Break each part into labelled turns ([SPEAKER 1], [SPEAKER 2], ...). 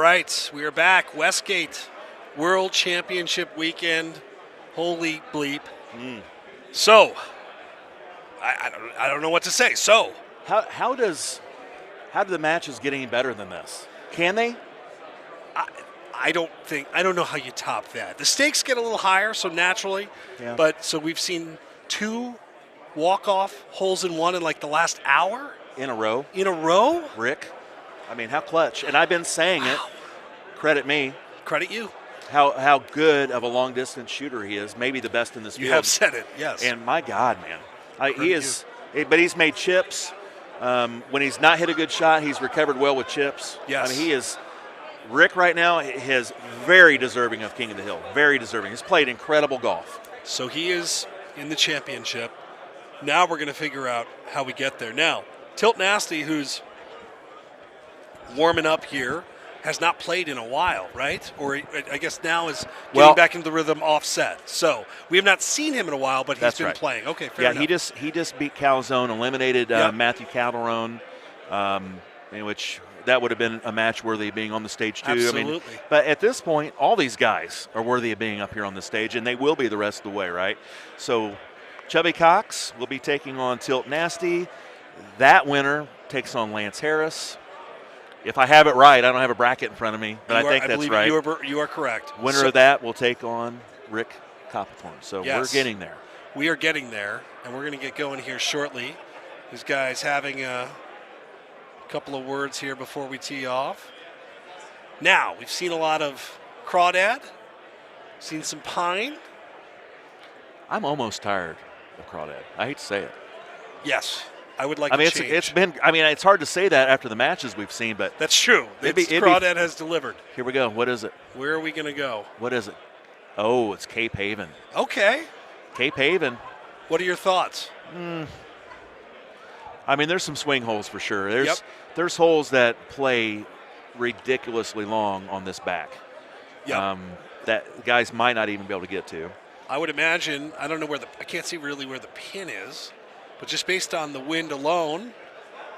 [SPEAKER 1] right, we are back. Westgate World Championship weekend. Holy bleep. So, I don't know what to say. So,
[SPEAKER 2] How do the matches get any better than this? Can they?
[SPEAKER 1] I don't know how you top that. The stakes get a little higher, so naturally.
[SPEAKER 2] Yeah.
[SPEAKER 1] But so we've seen 2 walk-off holes in one in like the last hour
[SPEAKER 2] In a row,
[SPEAKER 1] in a row.
[SPEAKER 2] Rick. I mean, how clutch. And I've been saying it. Credit me.
[SPEAKER 1] Credit you.
[SPEAKER 2] How good of a long-distance shooter he is. Maybe the best in this field.
[SPEAKER 1] You have said it, yes.
[SPEAKER 2] And my God, man. He is. But he's made chips. When he's not hit a good shot, he's recovered well with chips.
[SPEAKER 1] Yes.
[SPEAKER 2] I mean, he is. Rick right now is very deserving of King of the Hill. Very deserving. He's played incredible golf.
[SPEAKER 1] So he is in the championship. Now we're going to figure out how we get there. Now, Tilt Nasty, who's warming up here, has not played in a while, right? Or I guess now is getting back into the rhythm offset. So we have not seen him in a while, but he's been playing. Okay, fair enough.
[SPEAKER 2] He just beat Calzone, eliminated Matthew Calderon, in which that would have been a match worthy of being on the stage too.
[SPEAKER 1] Absolutely.
[SPEAKER 2] I mean, but at this point, all these guys are worthy of being up here on the stage, and they will be the rest of the way, right? So Chubby Cox will be taking on Tilt Nasty. That winner takes on Lance Harris. If I have it right, I don't have a bracket in front of me, but I think that's right.
[SPEAKER 1] You are correct.
[SPEAKER 2] Winner of that will take on Rick Copperthorne. So
[SPEAKER 1] yes,
[SPEAKER 2] we're getting there.
[SPEAKER 1] We are getting there, and we're going to get going here shortly. These guys having a couple of words here before we tee off. Now, we've seen a lot of crawdad, seen some pine.
[SPEAKER 2] I'm almost tired of crawdad. I hate to say it.
[SPEAKER 1] Yes, I would like.
[SPEAKER 2] It's been. I mean, it's hard to say that after the matches we've seen, but
[SPEAKER 1] that's true. Crawdad has delivered.
[SPEAKER 2] Here we go. What is it?
[SPEAKER 1] Where are we going to go?
[SPEAKER 2] What is it? Oh, it's Cape Haven.
[SPEAKER 1] Okay.
[SPEAKER 2] Cape Haven.
[SPEAKER 1] What are your thoughts?
[SPEAKER 2] I mean, there's some swing holes for sure. There's holes that play ridiculously long on this back. That guys might not even be able to get to.
[SPEAKER 1] I would imagine. I don't know I can't see really where the pin is, but just based on the wind alone,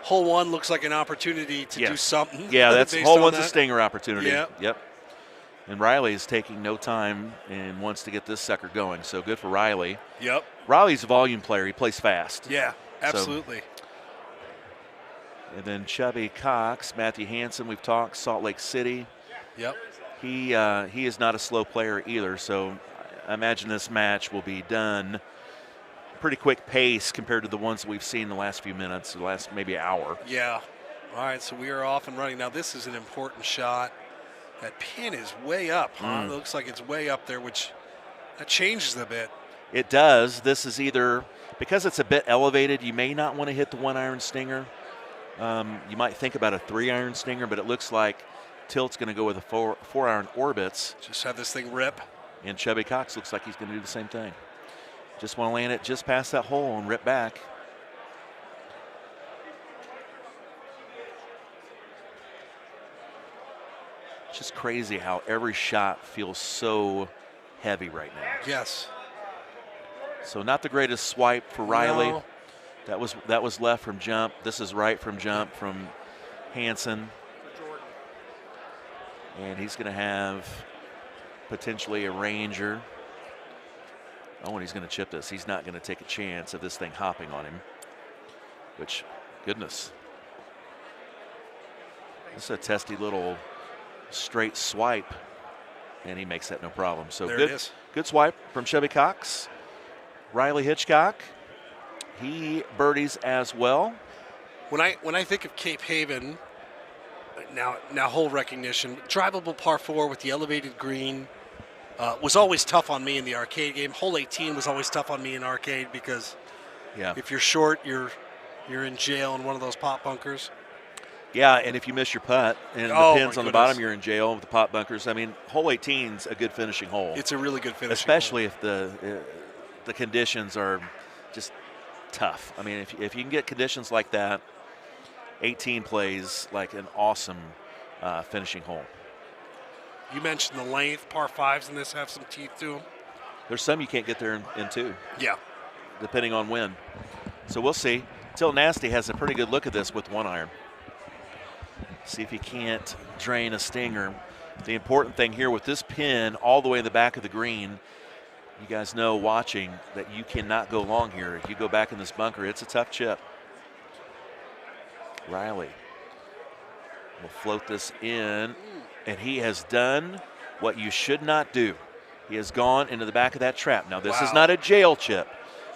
[SPEAKER 1] hole 1 looks like an opportunity to do something.
[SPEAKER 2] Yeah, that's hole 1's a stinger opportunity.
[SPEAKER 1] Yeah.
[SPEAKER 2] Yep. And Riley is taking no time and wants to get this sucker going. So good for Riley.
[SPEAKER 1] Yep.
[SPEAKER 2] Riley's a volume player. He plays fast.
[SPEAKER 1] Yeah, absolutely.
[SPEAKER 2] And then Chubby Cox, Matthew Hansen, we've talked, Salt Lake City.
[SPEAKER 1] Yep.
[SPEAKER 2] He is not a slow player either, so I imagine this match will be done pretty quick pace compared to the ones that we've seen in the last few minutes, the last maybe hour.
[SPEAKER 1] Yeah. All right, so we are off and running. Now, this is an important shot. That pin is way up, huh? It looks like it's way up there, which that changes a bit.
[SPEAKER 2] It does. This is either, because it's a bit elevated, you may not want to hit the 1-iron stinger. You might think about a 3-iron stinger, but it looks like Tilt's going to go with a 4-iron orbits.
[SPEAKER 1] Just have this thing rip.
[SPEAKER 2] And Chubby Cox looks like he's going to do the same thing. Just want to land it just past that hole and rip back. It's just crazy how every shot feels so heavy right now.
[SPEAKER 1] Yes.
[SPEAKER 2] So not the greatest swipe for Riley.
[SPEAKER 1] No.
[SPEAKER 2] That was left from jump. This is right from jump from Hansen. And he's going to have potentially a Ranger. Oh, and he's going to chip this. He's not going to take a chance of this thing hopping on him. Which, goodness. This is a testy little straight swipe. And he makes that no problem. So good swipe from Chubby Cox. Riley Hitchcock. He birdies as well.
[SPEAKER 1] When I think of Cape Haven, now hole recognition, drivable par 4 with the elevated green was always tough on me in the arcade game. Hole 18 was always tough on me in arcade because if you're short, you're in jail in one of those pot bunkers.
[SPEAKER 2] Yeah, and if you miss your putt and the pins on the bottom, you're in jail with the pot bunkers. I mean, hole 18's a good finishing hole.
[SPEAKER 1] It's a really good finishing
[SPEAKER 2] especially
[SPEAKER 1] hole.
[SPEAKER 2] If the conditions are just tough. I mean, if you can get conditions like that, 18 plays like an awesome finishing hole.
[SPEAKER 1] You mentioned the length. Par 5s in this have some teeth to them.
[SPEAKER 2] There's some you can't get there in 2.
[SPEAKER 1] Yeah.
[SPEAKER 2] Depending on when. So we'll see. Tilt Nasty has a pretty good look at this with 1-iron. See if he can't drain a stinger. The important thing here with this pin all the way in the back of the green, you guys know watching that you cannot go long here. If you go back in this bunker, it's a tough chip. Riley will float this in, and he has done what you should not do. He has gone into the back of that trap. Now, this is not a jail chip.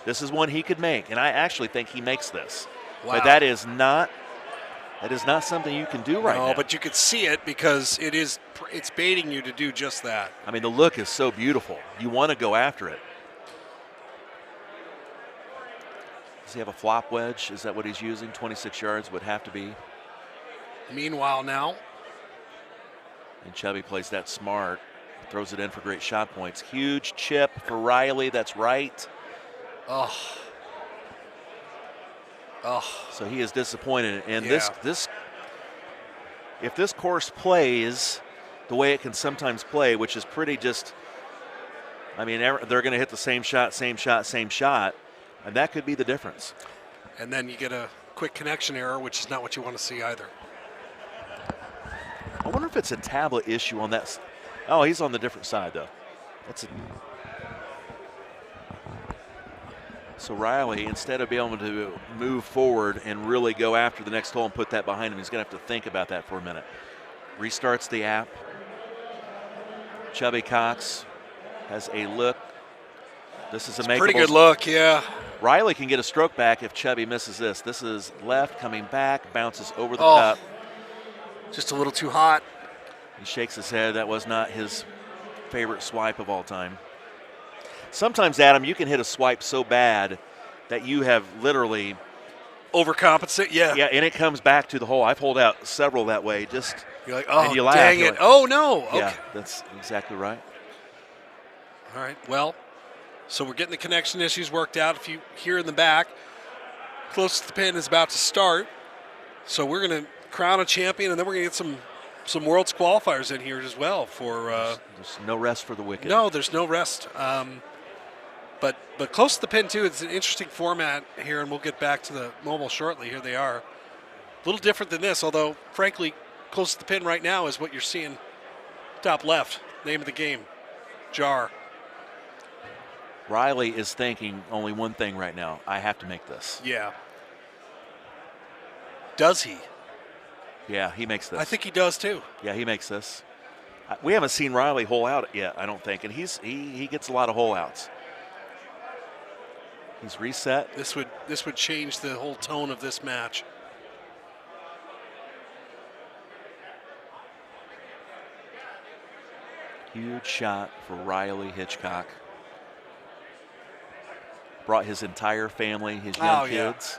[SPEAKER 2] This is one he could make, and I actually think he makes this.
[SPEAKER 1] Wow.
[SPEAKER 2] But that is not something you can do right now.
[SPEAKER 1] No, but you could see it because it's baiting you to do just that.
[SPEAKER 2] I mean, the look is so beautiful. You want to go after it. Does he have a flop wedge? Is that what he's using? 26 yards would have to be.
[SPEAKER 1] Meanwhile now.
[SPEAKER 2] And Chubby plays that smart. Throws it in for great shot points. Huge chip for Riley. That's right.
[SPEAKER 1] Oh.
[SPEAKER 2] So he is disappointed. And this, if this course plays the way it can sometimes play, which is pretty just, I mean, they're going to hit the same shot, and that could be the difference.
[SPEAKER 1] And then you get a quick connection error, which is not what you want to see either.
[SPEAKER 2] I wonder if it's a tablet issue on that. Oh, he's on the different side, though. So Riley, instead of being able to move forward and really go after the next hole and put that behind him, he's going to have to think about that for a minute. Restarts the app. Chubby Cox has a look. This is a makeable.
[SPEAKER 1] Pretty good look, yeah.
[SPEAKER 2] Riley can get a stroke back if Chubby misses this. This is left, coming back, bounces over the cup.
[SPEAKER 1] Just a little too hot.
[SPEAKER 2] He shakes his head. That was not his favorite swipe of all time. Sometimes, Adam, you can hit a swipe so bad that you have literally
[SPEAKER 1] overcompensate. Yeah,
[SPEAKER 2] and it comes back to the hole. I've holed out several that way. Just
[SPEAKER 1] you're like,
[SPEAKER 2] and you laugh.
[SPEAKER 1] Dang
[SPEAKER 2] you're
[SPEAKER 1] it!
[SPEAKER 2] like,
[SPEAKER 1] oh no! Okay.
[SPEAKER 2] Yeah, that's exactly right.
[SPEAKER 1] All right. Well, so we're getting the connection issues worked out. If you hear in the back, close to the pin is about to start. So we're going to crown a champion, and then we're going to get some Worlds qualifiers in here as well. For
[SPEAKER 2] there's no rest for the wicked.
[SPEAKER 1] No, there's no rest. But close to the pin too. It's an interesting format here, and we'll get back to the mobile shortly. Here they are. A little different than this, although frankly, close to the pin right now is what you're seeing. Top left, name of the game, jar.
[SPEAKER 2] Riley is thinking only one thing right now. I have to make this.
[SPEAKER 1] Yeah. Does he?
[SPEAKER 2] Yeah, he makes this.
[SPEAKER 1] I think he does too.
[SPEAKER 2] Yeah, he makes this. We haven't seen Riley hole out yet, I don't think, and he gets a lot of hole outs. He's reset.
[SPEAKER 1] This would change the whole tone of this match.
[SPEAKER 2] Huge shot for Riley Hitchcock. Brought his entire family, his young kids,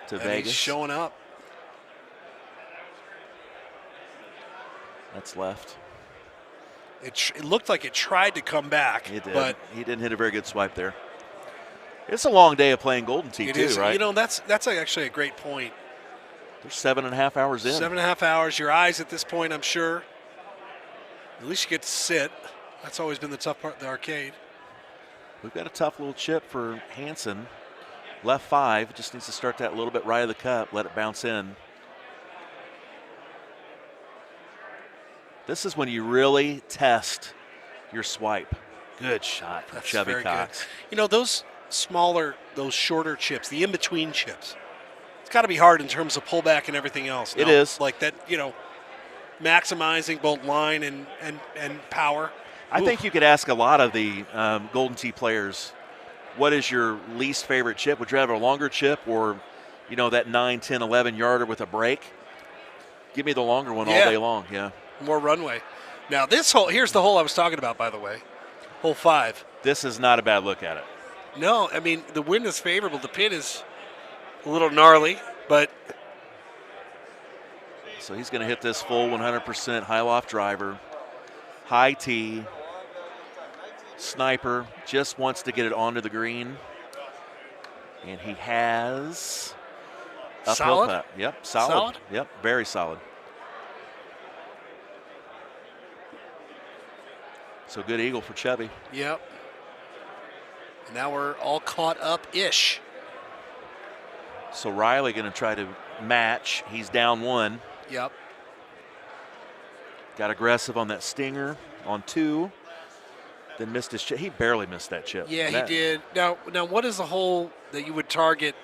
[SPEAKER 2] to Vegas.
[SPEAKER 1] He's showing up.
[SPEAKER 2] That's left.
[SPEAKER 1] It looked like it tried to come back.
[SPEAKER 2] It did.
[SPEAKER 1] But
[SPEAKER 2] he didn't hit a very good swipe there. It's a long day of playing Golden Tee, too,
[SPEAKER 1] is,
[SPEAKER 2] right?
[SPEAKER 1] You know, that's actually a great point.
[SPEAKER 2] They're 7.5 hours in.
[SPEAKER 1] 7.5 hours. Your eyes at this point, I'm sure. At least you get to sit. That's always been the tough part of the arcade.
[SPEAKER 2] We've got a tough little chip for Hansen. Left 5. Just needs to start that a little bit right of the cup. Let it bounce in. This is when you really test your swipe. Good shot from Chubby Cox.
[SPEAKER 1] Good. You know, those shorter chips, the in-between chips, it's got to be hard in terms of pullback and everything else.
[SPEAKER 2] It is.
[SPEAKER 1] Like that, maximizing both line and power.
[SPEAKER 2] I think you could ask a lot of the Golden Tee players, what is your least favorite chip? Would you rather a longer chip or, that 9, 10, 11 yarder with a break? Give me the longer one all day long, yeah.
[SPEAKER 1] More runway. Now this hole, here's the hole I was talking about, by the way. Hole 5.
[SPEAKER 2] This is not a bad look at it.
[SPEAKER 1] No, I mean, the wind is favorable. The pin is a little gnarly, but.
[SPEAKER 2] So he's going to hit this full 100% high loft driver. High tee. Sniper just wants to get it onto the green. And he has uphill
[SPEAKER 1] solid?
[SPEAKER 2] putt. Yep, solid. Yep, very solid. So good eagle for Chubby.
[SPEAKER 1] Yep. And now we're all caught up-ish.
[SPEAKER 2] So Riley going to try to match. He's down 1.
[SPEAKER 1] Yep.
[SPEAKER 2] Got aggressive on that stinger on 2. Then missed his chip. He barely missed that chip.
[SPEAKER 1] Yeah, he did. Now, what is the hole that you would target?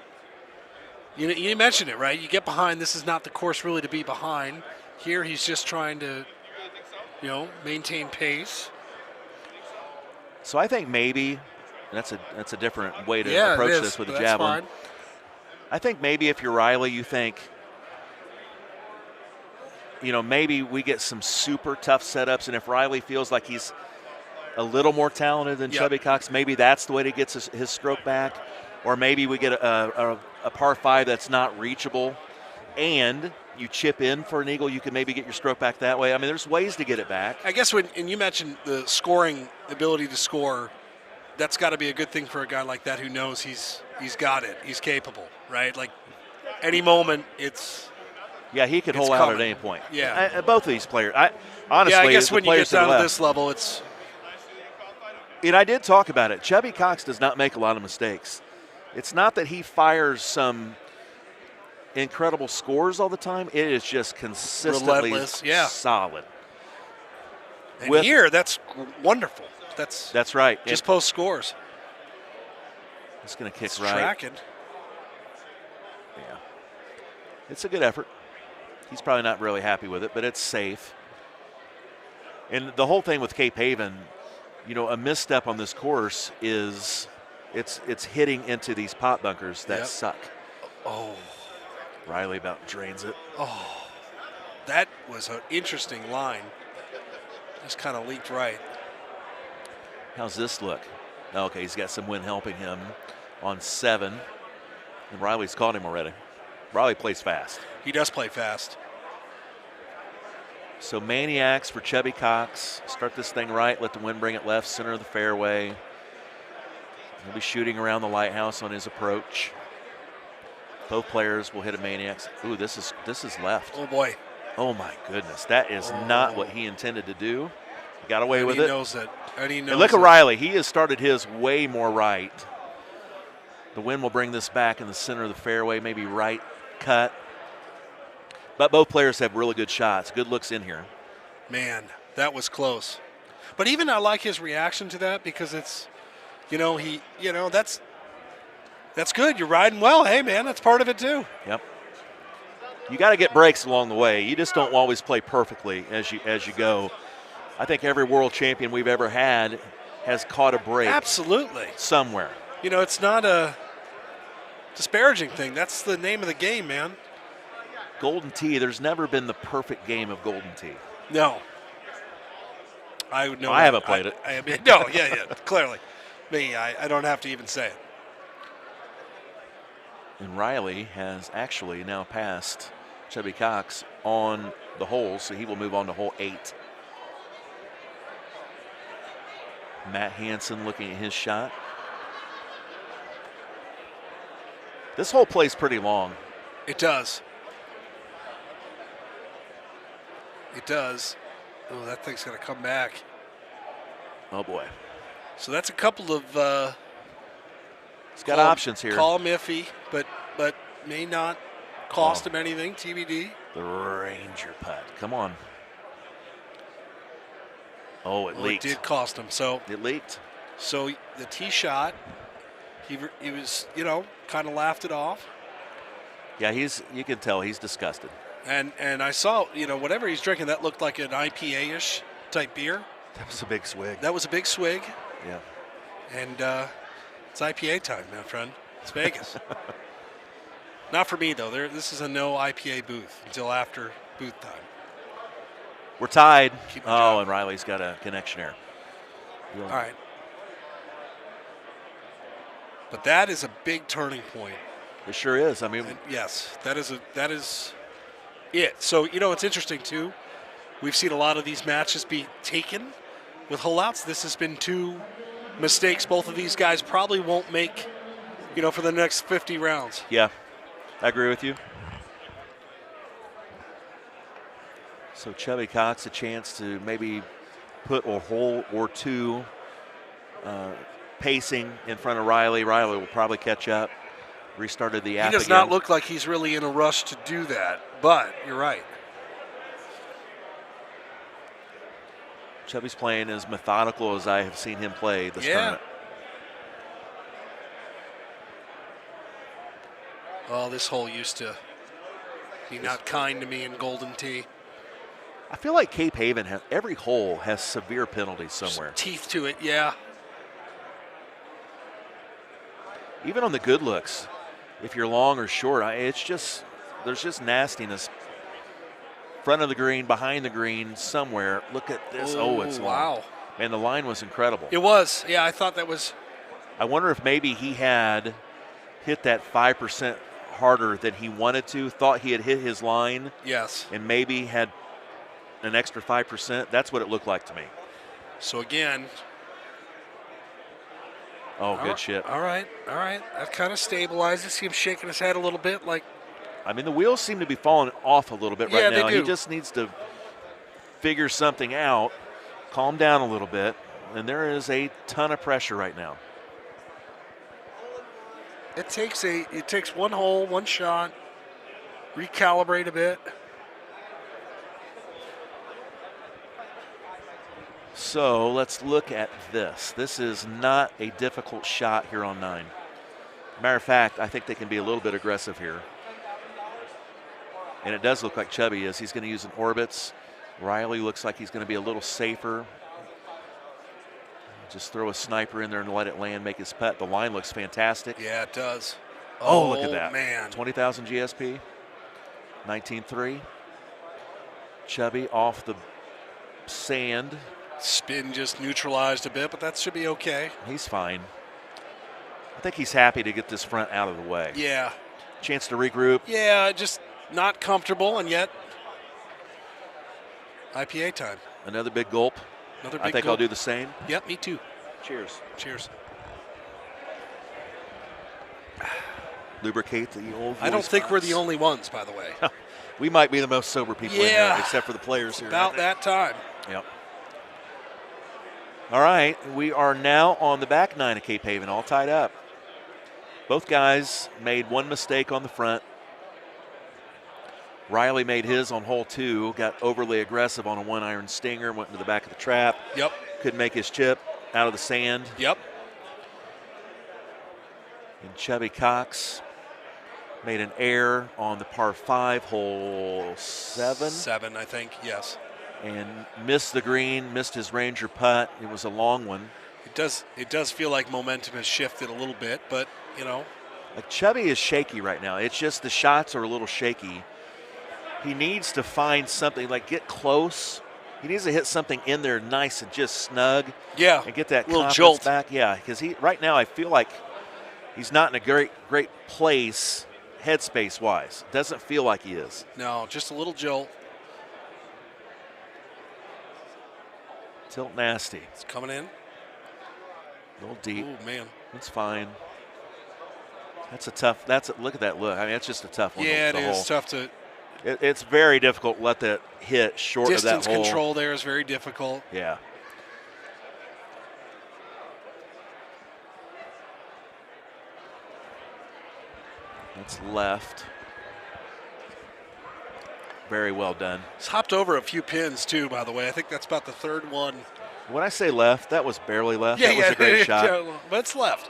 [SPEAKER 1] You mentioned it, right? You get behind. This is not the course really to be behind. Here, he's just trying to, maintain pace.
[SPEAKER 2] So I think maybe that's a different way to approach this with a javelin.
[SPEAKER 1] Fine.
[SPEAKER 2] I think maybe if you're Riley, you think, maybe we get some super tough setups, and if Riley feels like he's a little more talented than Chubby Cox, maybe that's the way to get his stroke back. Or maybe we get a par 5 that's not reachable, and you chip in for an eagle, you can maybe get your stroke back that way. I mean, there's ways to get it back.
[SPEAKER 1] I guess and you mentioned the scoring ability to score, that's got to be a good thing for a guy like that who knows he's got it, he's capable, right? Like any moment,
[SPEAKER 2] yeah, he could hold out at any point.
[SPEAKER 1] Yeah,
[SPEAKER 2] both of these players. Honestly,
[SPEAKER 1] I guess when you get down to
[SPEAKER 2] left,
[SPEAKER 1] this level, it's.
[SPEAKER 2] And I did talk about it. Chubby Cox does not make a lot of mistakes. It's not that he fires some incredible scores all the time. It is just consistently solid.
[SPEAKER 1] And here, that's wonderful.
[SPEAKER 2] That's right.
[SPEAKER 1] Just post scores.
[SPEAKER 2] It's going to kick
[SPEAKER 1] it's
[SPEAKER 2] right.
[SPEAKER 1] Tracking.
[SPEAKER 2] Yeah. It's a good effort. He's probably not really happy with it, but it's safe. And the whole thing with Cape Haven, a misstep on this course is it's hitting into these pot bunkers that suck.
[SPEAKER 1] Oh.
[SPEAKER 2] Riley about drains it.
[SPEAKER 1] Oh. That was an interesting line. Just kind of leaked right.
[SPEAKER 2] How's this look? Okay, he's got some wind helping him on 7. And Riley's caught him already. Riley plays fast.
[SPEAKER 1] He does play fast.
[SPEAKER 2] So Maniacs for Chubby Cox. Start this thing right, let the wind bring it left, center of the fairway. He'll be shooting around the lighthouse on his approach. Both players will hit a Maniacs. Ooh, this is left.
[SPEAKER 1] Oh, boy.
[SPEAKER 2] Oh, my goodness. That is not what he intended to do. He got away with it.
[SPEAKER 1] He knows it. And he knows
[SPEAKER 2] look at Riley. He has started his way more right. The wind will bring this back in the center of the fairway, maybe right cut. But both players have really good shots. Good looks in here.
[SPEAKER 1] Man, that was close. But even I like his reaction to that because it's, that's good. You're riding well. Hey, man, that's part of it too.
[SPEAKER 2] Yep. You got to get breaks along the way. You just don't always play perfectly as you go. I think every world champion we've ever had has caught a break.
[SPEAKER 1] Absolutely.
[SPEAKER 2] Somewhere.
[SPEAKER 1] It's not a disparaging thing. That's the name of the game, man.
[SPEAKER 2] Golden Tee, there's never been the perfect game of Golden Tee.
[SPEAKER 1] No. I
[SPEAKER 2] haven't played it.
[SPEAKER 1] No, clearly. Me, I don't have to even say it.
[SPEAKER 2] And Riley has actually now passed Chubby Cox on the hole, so he will move on to hole 8. Matt Hansen looking at his shot. This hole plays pretty long.
[SPEAKER 1] It does. It does. Oh, that thing's going to come back.
[SPEAKER 2] Oh, boy.
[SPEAKER 1] So that's a couple of
[SPEAKER 2] he's got options here.
[SPEAKER 1] Call him iffy, but may not cost him anything, TBD.
[SPEAKER 2] The Ranger putt. Come on. Oh, it leaked.
[SPEAKER 1] It did cost him. So
[SPEAKER 2] it leaked.
[SPEAKER 1] So the tee shot, he was, kind of laughed it off.
[SPEAKER 2] Yeah, you can tell he's disgusted.
[SPEAKER 1] And I saw, whatever he's drinking, that looked like an IPA-ish type beer.
[SPEAKER 2] That was a big swig.
[SPEAKER 1] That was a big swig.
[SPEAKER 2] Yeah.
[SPEAKER 1] And it's IPA time, my friend. It's Vegas. Not for me, though. This is a no IPA booth until after booth time.
[SPEAKER 2] We're tied. And Riley's got a connection error.
[SPEAKER 1] All right. But that is a big turning point.
[SPEAKER 2] It sure is. I mean,
[SPEAKER 1] yes, that is it. So, it's interesting, too. We've seen a lot of these matches be taken with hole-outs. This has been 2 mistakes both of these guys probably won't make, for the next 50 rounds.
[SPEAKER 2] Yeah, I agree with you. So Chubby Cox a chance to maybe put a hole or 2 pacing in front of Riley. Riley will probably catch up. Restarted the app
[SPEAKER 1] He does
[SPEAKER 2] again.
[SPEAKER 1] not look like he's really in a rush to do that, but you're right.
[SPEAKER 2] Chubby's playing as methodical as I have seen him play this tournament.
[SPEAKER 1] Well, this hole used to be not kind to me in Golden Tee.
[SPEAKER 2] I feel like Cape Haven, every hole has severe penalties somewhere.
[SPEAKER 1] There's teeth to it, yeah.
[SPEAKER 2] Even on the good looks, if you're long or short, it's just, there's just nastiness. Front of the green, behind the green, somewhere. Look at this. Oh, it's long.
[SPEAKER 1] Wow.
[SPEAKER 2] Man, the line was incredible.
[SPEAKER 1] It was. Yeah, I thought that was.
[SPEAKER 2] I wonder if maybe he had hit that 5% harder than he wanted to, thought he had hit his line.
[SPEAKER 1] Yes.
[SPEAKER 2] And maybe had an extra 5%. That's what it looked like to me.
[SPEAKER 1] So again.
[SPEAKER 2] Oh, good shit.
[SPEAKER 1] All right. That kind of stabilizes. See him shaking his head a little bit like.
[SPEAKER 2] I mean, the wheels seem to be falling off a little bit right now.
[SPEAKER 1] They do.
[SPEAKER 2] He just needs to figure something out, calm down a little bit, and there is a ton of pressure right now.
[SPEAKER 1] It takes one hole, one shot, recalibrate a bit.
[SPEAKER 2] So let's look at this. This is not a difficult shot here on 9. Matter of fact, I think they can be a little bit aggressive here. And it does look like Chubby is. He's going to use an Orbits. Riley looks like he's going to be a little safer. Just throw a sniper in there and let it land, make his putt. The line looks fantastic.
[SPEAKER 1] Yeah, it does.
[SPEAKER 2] Oh, look at that.
[SPEAKER 1] Man.
[SPEAKER 2] 20,000 GSP. 19.3. Chubby off the sand.
[SPEAKER 1] Spin just neutralized a bit, but that should be okay.
[SPEAKER 2] He's fine. I think he's happy to get this front out of the way.
[SPEAKER 1] Yeah.
[SPEAKER 2] Chance to regroup.
[SPEAKER 1] Yeah, just not comfortable, and yet IPA time.
[SPEAKER 2] Another big gulp.
[SPEAKER 1] Another big
[SPEAKER 2] I think
[SPEAKER 1] gulp.
[SPEAKER 2] I'll do the same.
[SPEAKER 1] Yep, me too.
[SPEAKER 2] Cheers.
[SPEAKER 1] Cheers.
[SPEAKER 2] Lubricate the old
[SPEAKER 1] I don't
[SPEAKER 2] voice
[SPEAKER 1] think we're
[SPEAKER 2] box.
[SPEAKER 1] the only ones, by the way.
[SPEAKER 2] We might be the most sober people in here, except for the players here.
[SPEAKER 1] About that time.
[SPEAKER 2] Yep. All right, we are now on the back 9 of Cape Haven, all tied up. Both guys made one mistake on the front. Riley made his on hole 2, got overly aggressive on a 1-iron stinger, went into the back of the trap.
[SPEAKER 1] Yep.
[SPEAKER 2] Couldn't make his chip out of the sand.
[SPEAKER 1] Yep.
[SPEAKER 2] And Chubby Cox made an error on the par 5, hole 7.
[SPEAKER 1] 7, I think, yes.
[SPEAKER 2] And missed the green, missed his Ranger putt. It was a long one.
[SPEAKER 1] It does feel like momentum has shifted a little bit, but, you know.
[SPEAKER 2] Like Chubby is shaky right now. It's just the shots are a little shaky. He needs to find something, like get close. He needs to hit something in there nice and just snug.
[SPEAKER 1] Yeah.
[SPEAKER 2] And get that
[SPEAKER 1] little
[SPEAKER 2] confidence
[SPEAKER 1] jolt
[SPEAKER 2] back. Yeah, because right now I feel like he's not in a great place headspace-wise. Doesn't feel like he is.
[SPEAKER 1] No, just a little jolt.
[SPEAKER 2] Tilt nasty.
[SPEAKER 1] It's coming in.
[SPEAKER 2] A little deep.
[SPEAKER 1] Oh, man.
[SPEAKER 2] It's fine. Look at that look. I mean, it's just a tough one.
[SPEAKER 1] Yeah, it is
[SPEAKER 2] hole.
[SPEAKER 1] tough to.
[SPEAKER 2] It's very difficult to let that hit short of that hole.
[SPEAKER 1] Distance control there is very difficult.
[SPEAKER 2] Yeah. That's left. Very well done.
[SPEAKER 1] He's hopped over a few pins, too, by the way. I think that's about the third one.
[SPEAKER 2] When I say left, that was barely left. That was a great shot.
[SPEAKER 1] Yeah, but it's left.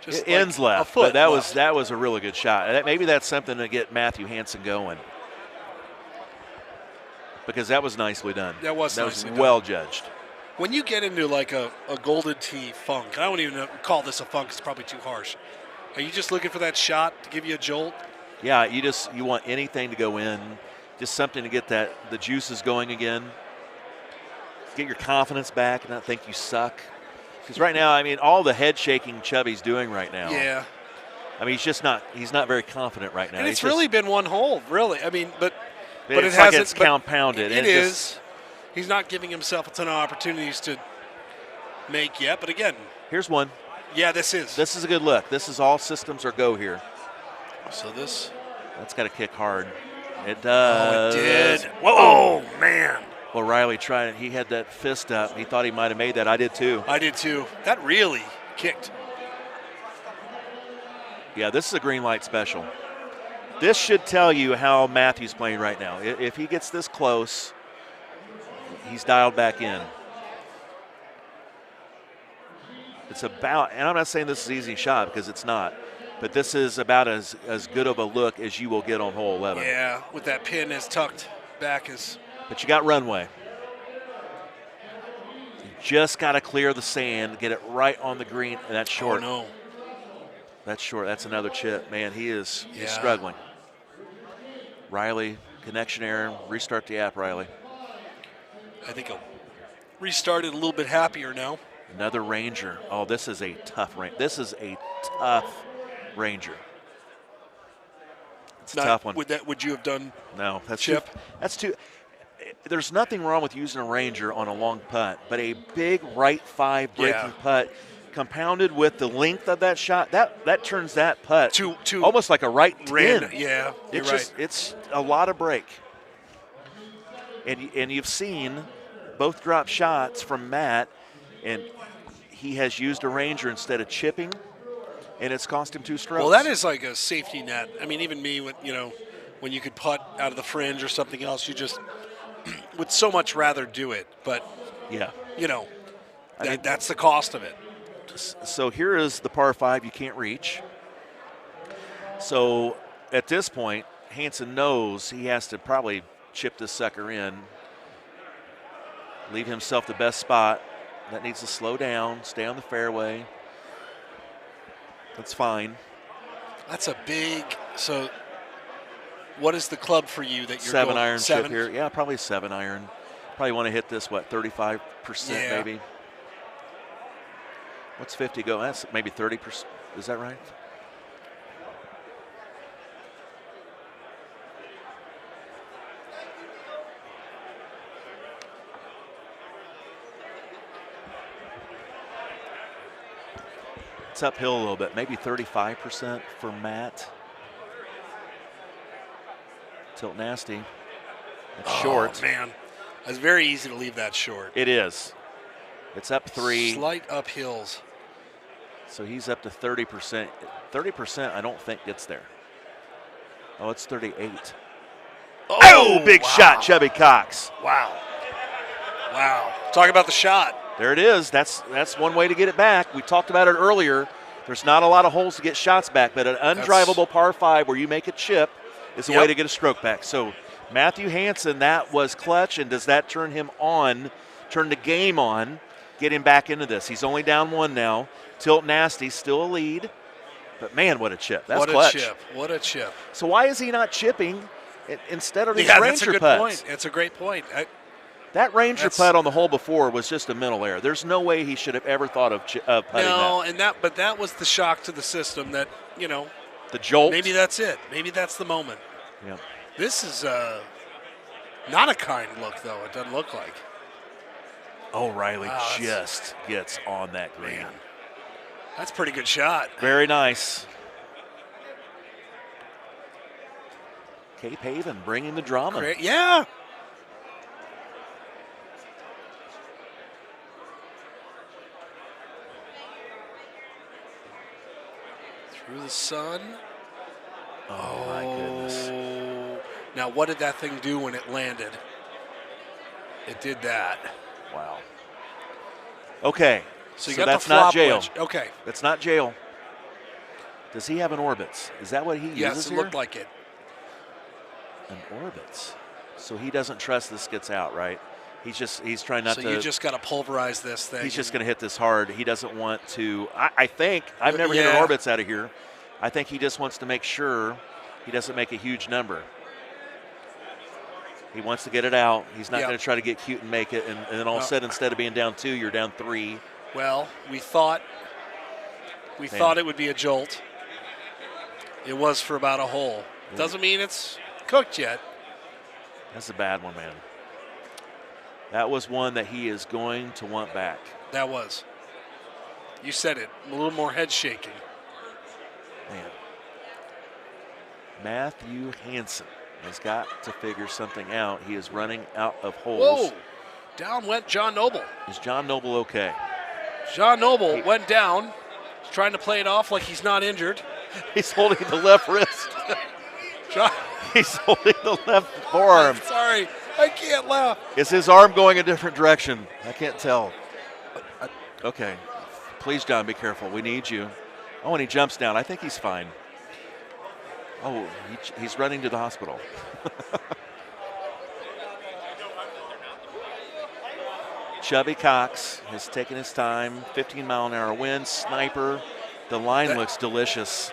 [SPEAKER 1] Just
[SPEAKER 2] It ends left,
[SPEAKER 1] a foot
[SPEAKER 2] but that
[SPEAKER 1] left.
[SPEAKER 2] was a really good shot. Maybe that's something to get Matthew Hansen going, because that was nicely done.
[SPEAKER 1] That was nicely done.
[SPEAKER 2] Well judged.
[SPEAKER 1] When you get into like a Golden Tee funk, I wouldn't even call this a funk. It's probably too harsh. Are you just looking for that shot to give you a jolt?
[SPEAKER 2] Yeah, you want anything to go in, just something to get the juices going again. Get your confidence back and not think you suck. Because right now, I mean, all the head shaking Chubby's doing right now.
[SPEAKER 1] Yeah.
[SPEAKER 2] I mean, he's not very confident right now.
[SPEAKER 1] And it's really been one hole, really. I mean, but
[SPEAKER 2] it's
[SPEAKER 1] it
[SPEAKER 2] like
[SPEAKER 1] hasn't.
[SPEAKER 2] it's compounded.
[SPEAKER 1] It is. He's not giving himself a ton of opportunities to make yet. But again,
[SPEAKER 2] here's one.
[SPEAKER 1] Yeah, this is.
[SPEAKER 2] This is a good look. This is all systems are go here.
[SPEAKER 1] So
[SPEAKER 2] that's got to kick hard. It does.
[SPEAKER 1] Oh, it did. Whoa, man.
[SPEAKER 2] Well, Riley tried it. He had that fist up. He thought he might have made that. I did too.
[SPEAKER 1] That really kicked.
[SPEAKER 2] Yeah, this is a green light special. This should tell you how Matthew's playing right now. If he gets this close, he's dialed back in. It's about, and I'm not saying this is an easy shot because it's not, but this is about as good of a look as you will get on hole 11.
[SPEAKER 1] Yeah, with that pin as tucked back as.
[SPEAKER 2] But you got runway. You just got to clear the sand, get it right on the green, and that's short.
[SPEAKER 1] Oh, no.
[SPEAKER 2] That's short. That's another chip. Man, he's
[SPEAKER 1] Yeah.
[SPEAKER 2] struggling. Riley, connection error. Restart the app, Riley.
[SPEAKER 1] I think he'll restart it a little bit happier now.
[SPEAKER 2] Another Ranger. Oh, this is a tough Ranger. This is a tough Ranger. It's a tough one.
[SPEAKER 1] Would you have done
[SPEAKER 2] No, that's
[SPEAKER 1] chip?
[SPEAKER 2] That's too. There's nothing wrong with using a Ranger on a long putt, but a big right 5 breaking putt, compounded with the length of that shot, that turns that putt
[SPEAKER 1] to
[SPEAKER 2] almost like a right 10.
[SPEAKER 1] Yeah, you're right.
[SPEAKER 2] It's a lot of break. And you've seen both drop shots from Matt, and he has used a Ranger instead of chipping, and it's cost him 2 strokes.
[SPEAKER 1] Well, that is like a safety net. I mean, even me, when you could putt out of the fringe or something else, you just would so much rather do it. But,
[SPEAKER 2] yeah,
[SPEAKER 1] that's the cost of it.
[SPEAKER 2] So here is the par 5 you can't reach. So at this point, Hansen knows he has to probably chip this sucker in, leave himself the best spot. That needs to slow down, stay on the fairway. That's fine.
[SPEAKER 1] That's a big. So, what is the club for you that you're
[SPEAKER 2] 7
[SPEAKER 1] going?
[SPEAKER 2] iron
[SPEAKER 1] 7?
[SPEAKER 2] chip here. Yeah, probably 7 iron. Probably want to hit this, 35% maybe? What's 50 go? That's maybe 30%. Is that right? It's uphill a little bit, maybe 35% for Matt. Tilt nasty. It's short.
[SPEAKER 1] Man, it's very easy to leave that short.
[SPEAKER 2] It is. It's up 3.
[SPEAKER 1] Slight uphills.
[SPEAKER 2] So he's up to 30%. 30% I don't think gets there. Oh, it's 38. Oh, big shot, Chubby Cox.
[SPEAKER 1] Wow. Talk about the shot.
[SPEAKER 2] There it is. That's one way to get it back. We talked about it earlier. There's not a lot of holes to get shots back, but an undrivable par 5 where you make a chip is a way to get a stroke back. So Matthew Hansen, that was clutch, and does that turn the game on, get him back into this? He's only down 1 now. Tilt nasty, still a lead, but man, what a chip. That's clutch.
[SPEAKER 1] What a chip.
[SPEAKER 2] So why is he not chipping instead of these
[SPEAKER 1] Ranger
[SPEAKER 2] Ranger
[SPEAKER 1] that's a good
[SPEAKER 2] putts?
[SPEAKER 1] point. That's a great point.
[SPEAKER 2] That Ranger putt on the hole before was just a mental error. There's no way he should have ever thought of putting that.
[SPEAKER 1] But that was the shock to the system that,
[SPEAKER 2] the jolt.
[SPEAKER 1] Maybe that's it. Maybe that's the moment.
[SPEAKER 2] Yeah.
[SPEAKER 1] This is not a kind look, though. It doesn't look like.
[SPEAKER 2] Oh, Riley just gets on that green.
[SPEAKER 1] Man, that's a pretty good shot.
[SPEAKER 2] Very nice. Cape Haven bringing the drama.
[SPEAKER 1] Great. Yeah. Through the sun.
[SPEAKER 2] Oh, my goodness.
[SPEAKER 1] Now, what did that thing do when it landed? It did that.
[SPEAKER 2] Wow. Okay.
[SPEAKER 1] So you got
[SPEAKER 2] that's
[SPEAKER 1] the flop
[SPEAKER 2] not jail.
[SPEAKER 1] wedge. Okay.
[SPEAKER 2] That's not jail. Does he have an Orbits? Is that what he uses
[SPEAKER 1] Yes, it
[SPEAKER 2] here?
[SPEAKER 1] looked like it.
[SPEAKER 2] An Orbits. So he doesn't trust this gets out, right? He's trying not to.
[SPEAKER 1] So you just got to pulverize this thing.
[SPEAKER 2] He's just going to hit this hard. He doesn't want to. I think I've never hit an Orbits out of here. I think he just wants to make sure he doesn't make a huge number. He wants to get it out. He's not going to try to get cute and make it. And then all of a sudden, instead of being down 2, you're down 3.
[SPEAKER 1] Well, we thought it would be a jolt. It was for about a hole. Doesn't mean it's cooked yet.
[SPEAKER 2] That's a bad one, man. That was one that he is going to want back.
[SPEAKER 1] That was. You said it. A little more head shaking.
[SPEAKER 2] Man. Matthew Hansen has got to figure something out. He is running out of holes.
[SPEAKER 1] Whoa. Down went John Noble.
[SPEAKER 2] Is John Noble okay?
[SPEAKER 1] John Noble went down. He's trying to play it off like he's not injured.
[SPEAKER 2] He's holding the left wrist. He's holding the left forearm.
[SPEAKER 1] I'm sorry. I can't laugh.
[SPEAKER 2] Is his arm going a different direction? I can't tell. Okay. Please, John, be careful. We need you. Oh, and he jumps down. I think he's fine. Oh, he's running to the hospital. Chubby Cox has taken his time. 15-mile-an-hour wind, sniper. The line looks delicious.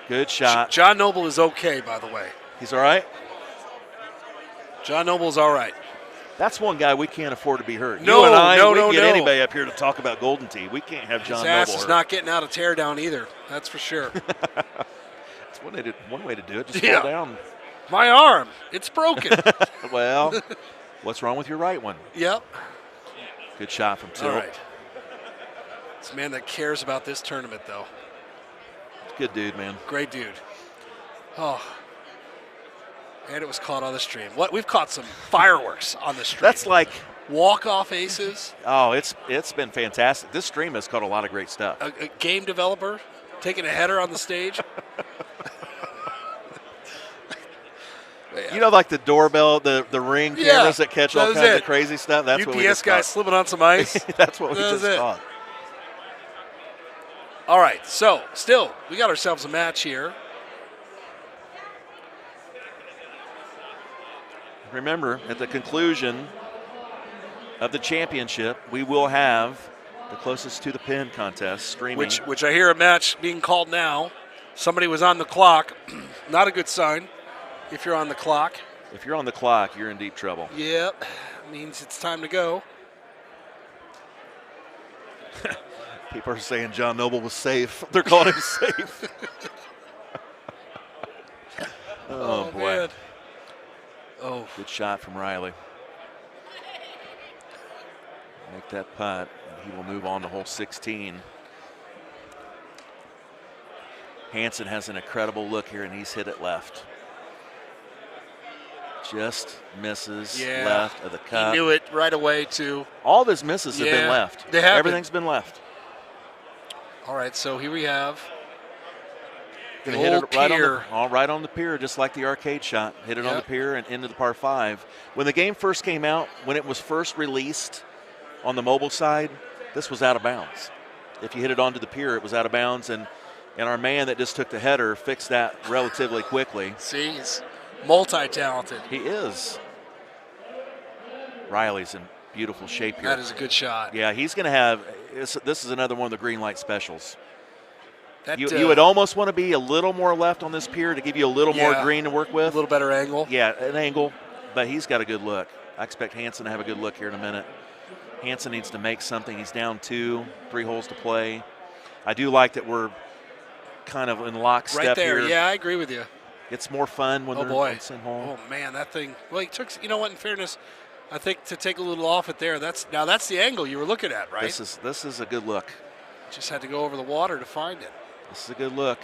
[SPEAKER 2] Good shot.
[SPEAKER 1] John Noble is okay, by the way.
[SPEAKER 2] He's all right?
[SPEAKER 1] John Noble's all right.
[SPEAKER 2] That's one guy we can't afford to be hurt.
[SPEAKER 1] No,
[SPEAKER 2] you and I,
[SPEAKER 1] no,
[SPEAKER 2] we
[SPEAKER 1] no,
[SPEAKER 2] can get
[SPEAKER 1] no.
[SPEAKER 2] anybody up here to talk about Golden Tee. We can't have John
[SPEAKER 1] His ass
[SPEAKER 2] Noble
[SPEAKER 1] is
[SPEAKER 2] hurt.
[SPEAKER 1] not getting out of tear down either. That's for sure.
[SPEAKER 2] It's one way to do it. Just
[SPEAKER 1] Yeah.
[SPEAKER 2] fall down.
[SPEAKER 1] My arm, it's broken.
[SPEAKER 2] Well, what's wrong with your right one?
[SPEAKER 1] Yep.
[SPEAKER 2] Good shot from Tilt.
[SPEAKER 1] All right. It's a man that cares about this tournament, though.
[SPEAKER 2] Good dude, man.
[SPEAKER 1] Great dude. Oh. And it was caught on the stream. We've caught some fireworks on the stream.
[SPEAKER 2] That's like
[SPEAKER 1] walk-off aces.
[SPEAKER 2] Oh, it's been fantastic. This stream has caught a lot of great stuff.
[SPEAKER 1] A game developer taking a header on the stage.
[SPEAKER 2] You know, like the doorbell, the ring cameras that catch all kinds of crazy stuff. That's what we
[SPEAKER 1] UPS
[SPEAKER 2] just
[SPEAKER 1] guy
[SPEAKER 2] caught.
[SPEAKER 1] slipping on some ice.
[SPEAKER 2] That's what we just caught.
[SPEAKER 1] All right, so still, we got ourselves a match here.
[SPEAKER 2] Remember, at the conclusion of the championship, we will have the closest to the pin contest streaming.
[SPEAKER 1] Which I hear a match being called now. Somebody was on the clock. Not a good sign if you're on the clock.
[SPEAKER 2] If you're on the clock, you're in deep trouble.
[SPEAKER 1] Yep, means it's time to go.
[SPEAKER 2] People are saying John Noble was safe. They're calling him safe. Oh, boy.
[SPEAKER 1] Man. Oh.
[SPEAKER 2] Good shot from Riley. Make that putt, and he will move on to hole 16. Hansen has an incredible look here, and he's hit it left. Just misses left of the cup.
[SPEAKER 1] He knew it right away, too.
[SPEAKER 2] All of his misses have been left.
[SPEAKER 1] They have.
[SPEAKER 2] Everything's been left.
[SPEAKER 1] All right, so here we have
[SPEAKER 2] Gonna hit it right on the pier, just like the arcade shot. Hit it on the pier and into the par 5. When the game first came out, when it was first released on the mobile side, this was out of bounds. If you hit it onto the pier, it was out of bounds, and our man that just took the header fixed that relatively quickly.
[SPEAKER 1] See, he's multi-talented.
[SPEAKER 2] He is. Riley's in beautiful shape here.
[SPEAKER 1] That is a good shot.
[SPEAKER 2] Yeah, he's going to have – this is another one of the green light specials.
[SPEAKER 1] You
[SPEAKER 2] would almost want to be a little more left on this pier to give you a little more green to work with.
[SPEAKER 1] A little better angle.
[SPEAKER 2] Yeah, an angle, but he's got a good look. I expect Hansen to have a good look here in a minute. Hansen needs to make something. He's down 2, 3 holes to play. I do like that we're kind of in lockstep
[SPEAKER 1] right there.
[SPEAKER 2] here.
[SPEAKER 1] Yeah, I agree with you.
[SPEAKER 2] It's more fun when they're on the same hole.
[SPEAKER 1] Oh, man, that thing. Well, he took, you know what, in fairness, I think to take a little off it there, that's the angle you were looking at, right?
[SPEAKER 2] This is a good look.
[SPEAKER 1] Just had to go over the water to find it.
[SPEAKER 2] This is a good look.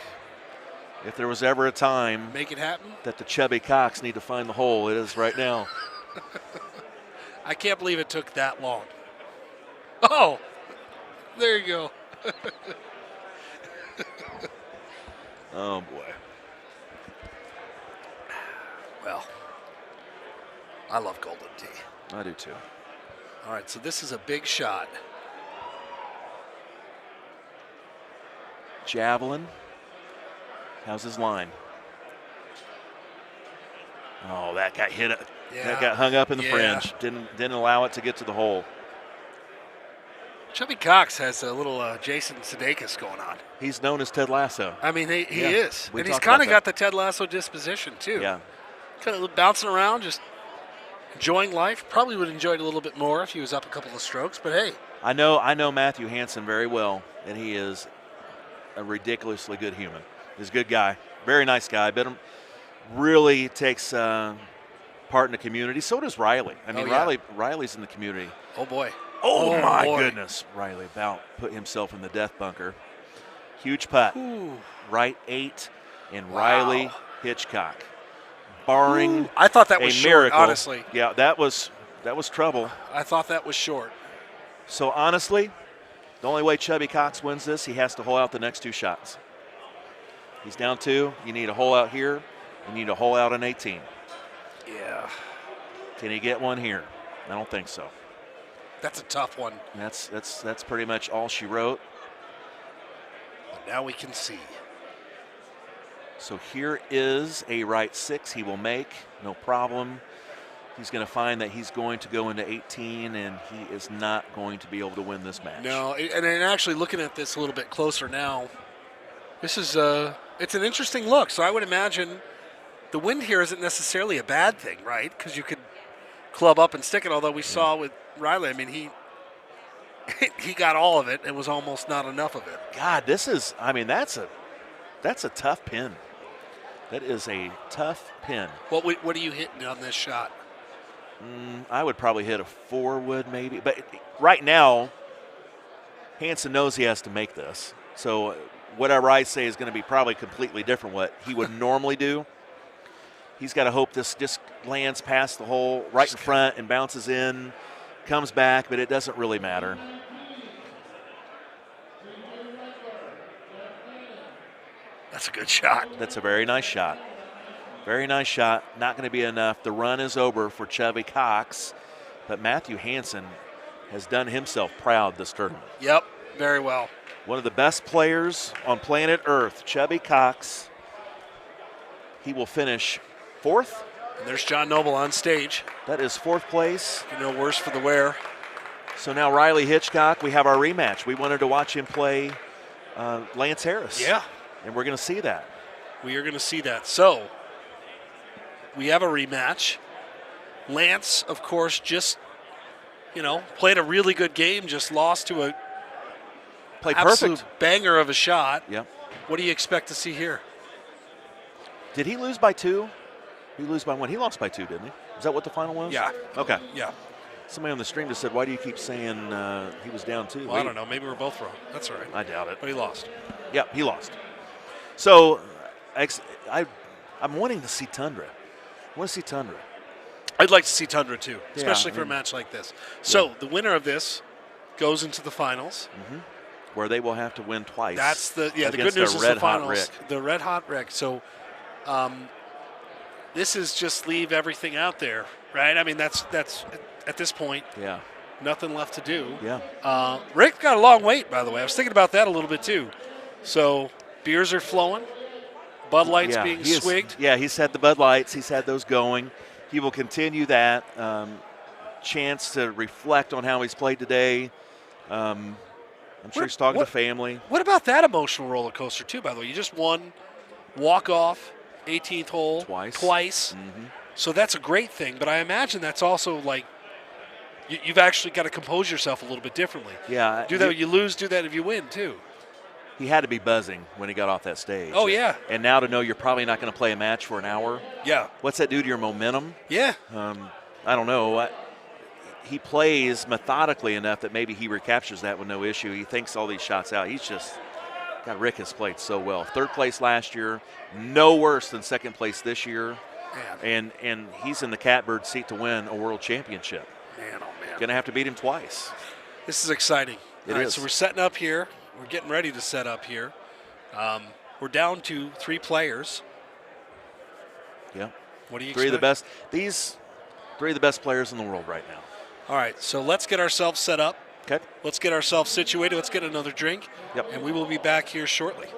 [SPEAKER 2] If there was ever a time
[SPEAKER 1] make it happen
[SPEAKER 2] that the Chubby Cox need to find the hole, it is right now.
[SPEAKER 1] I can't believe it took that long. Oh, there you go.
[SPEAKER 2] Oh, boy.
[SPEAKER 1] Well, I love Golden Tee.
[SPEAKER 2] I do too.
[SPEAKER 1] All right, so this is a big shot.
[SPEAKER 2] Javelin. How's his line? Oh, that got hit. That got hung up in the fringe. Didn't allow it to get to the hole.
[SPEAKER 1] Chubby Cox has a little Jason Sudeikis going on.
[SPEAKER 2] He's known as Ted Lasso.
[SPEAKER 1] I mean, he is. And he's
[SPEAKER 2] talked
[SPEAKER 1] kind
[SPEAKER 2] about
[SPEAKER 1] of got the Ted Lasso disposition, too.
[SPEAKER 2] Yeah.
[SPEAKER 1] Kind of bouncing around, just enjoying life. Probably would enjoy it a little bit more if he was up a couple of strokes, but hey.
[SPEAKER 2] I know Matthew Hansen very well, and he is a ridiculously good human. He's a good guy. Very nice guy. But really takes part in the community. So does Riley. I mean, Riley's in the community.
[SPEAKER 1] Oh, boy.
[SPEAKER 2] Oh, my goodness. Riley about put himself in the death bunker. Huge putt.
[SPEAKER 1] Ooh.
[SPEAKER 2] Right 8 and Riley Hitchcock. Barring
[SPEAKER 1] I thought that was
[SPEAKER 2] a
[SPEAKER 1] short,
[SPEAKER 2] miracle.
[SPEAKER 1] honestly.
[SPEAKER 2] Yeah, that was trouble.
[SPEAKER 1] I thought that was short.
[SPEAKER 2] So, honestly, the only way Chubby Cox wins this, he has to hole out the next 2 shots. He's down 2. You need a hole out here. You need a hole out on 18.
[SPEAKER 1] Yeah.
[SPEAKER 2] Can he get one here? I don't think so.
[SPEAKER 1] That's a tough one.
[SPEAKER 2] That's pretty much all she wrote.
[SPEAKER 1] But now we can see.
[SPEAKER 2] So here is a right 6 he will make, no problem. He's going to find that he's going to go into 18, and he is not going to be able to win this match.
[SPEAKER 1] No, and actually looking at this a little bit closer now, this is it's an interesting look. So I would imagine the win here isn't necessarily a bad thing, right? Because you could club up and stick it. Although we saw with Riley, I mean, he got all of it and was almost not enough of it.
[SPEAKER 2] God, this is, I mean, that's a tough pin. That is a tough pin.
[SPEAKER 1] What are you hitting on this shot?
[SPEAKER 2] I would probably hit a 4 wood maybe. But right now, Hansen knows he has to make this. So whatever I say is going to be probably completely different what he would normally do. He's got to hope this just lands past the hole right in front and bounces in, comes back, but it doesn't really matter.
[SPEAKER 1] That's a good shot.
[SPEAKER 2] That's a very nice shot. Very nice shot. Not going to be enough. The run is over for Chubby Cox, but Matthew Hansen has done himself proud this tournament.
[SPEAKER 1] Yep, very well.
[SPEAKER 2] One of the best players on planet Earth, Chubby Cox. He will finish 4th.
[SPEAKER 1] And there's John Noble on stage.
[SPEAKER 2] That is 4th place.
[SPEAKER 1] No worse for the wear.
[SPEAKER 2] So now Riley Hitchcock, we have our rematch. We wanted to watch him play Lance Harris.
[SPEAKER 1] Yeah.
[SPEAKER 2] And we're going to see that.
[SPEAKER 1] We are going to see that. So we have a rematch. Lance, of course, just, played a really good game, just lost to a absolute
[SPEAKER 2] perfect
[SPEAKER 1] banger of a shot.
[SPEAKER 2] Yep.
[SPEAKER 1] What do you expect to see here?
[SPEAKER 2] Did he lose by 2? He lose by 1. He lost by 2, didn't he? Is that what the final was?
[SPEAKER 1] Yeah.
[SPEAKER 2] Okay.
[SPEAKER 1] Yeah.
[SPEAKER 2] Somebody on the stream just said, why do you keep saying he was down 2?
[SPEAKER 1] Well, I don't know. Maybe we're both wrong. That's all right.
[SPEAKER 2] I doubt it.
[SPEAKER 1] But he lost.
[SPEAKER 2] Yeah, he lost. So I'm wanting to see Tundra. I want to see Tundra.
[SPEAKER 1] I'd like to see Tundra, too, especially for a match like this. So the winner of this goes into the finals.
[SPEAKER 2] Mm-hmm. Where they will have to win twice.
[SPEAKER 1] That's the good news is the finals. The Red Hot Rick. So this is just leave everything out there, right? I mean, that's at this point, nothing left to do.
[SPEAKER 2] Yeah.
[SPEAKER 1] Rick got a long wait, by the way. I was thinking about that a little bit, too. So beers are flowing. Bud Light's being swigged.
[SPEAKER 2] He's had the Bud Lights. He's had those going. He will continue that. Chance to reflect on how he's played today. I'm sure he's talking to family.
[SPEAKER 1] What about that emotional roller coaster, too, by the way? You just won walk-off, 18th hole. Twice.
[SPEAKER 2] Mm-hmm.
[SPEAKER 1] So that's a great thing. But I imagine that's also like you've actually got to compose yourself a little bit differently.
[SPEAKER 2] Yeah.
[SPEAKER 1] Do that if you lose, do that if you win, too.
[SPEAKER 2] He had to be buzzing when he got off that stage.
[SPEAKER 1] Oh, yeah.
[SPEAKER 2] And now to know you're probably not going to play a match for an hour.
[SPEAKER 1] Yeah.
[SPEAKER 2] What's that do to your momentum?
[SPEAKER 1] Yeah.
[SPEAKER 2] I don't know. He plays methodically enough that maybe he recaptures that with no issue. He thinks all these shots out. God, Rick has played so well. 3rd place last year, no worse than 2nd place this year.
[SPEAKER 1] Man.
[SPEAKER 2] And he's in the catbird seat to win a world championship.
[SPEAKER 1] Man, oh, man.
[SPEAKER 2] Going to have to beat him twice.
[SPEAKER 1] This is exciting.
[SPEAKER 2] It is.
[SPEAKER 1] So we're setting up here. We're getting ready to set up here. We're down to 3 players.
[SPEAKER 2] Yeah.
[SPEAKER 1] What do you expect?
[SPEAKER 2] 3 of the best. These 3 of the best players in the world right now.
[SPEAKER 1] All right, so let's get ourselves set up.
[SPEAKER 2] Okay.
[SPEAKER 1] Let's get ourselves situated. Let's get another drink.
[SPEAKER 2] Yep.
[SPEAKER 1] And we will be back here shortly.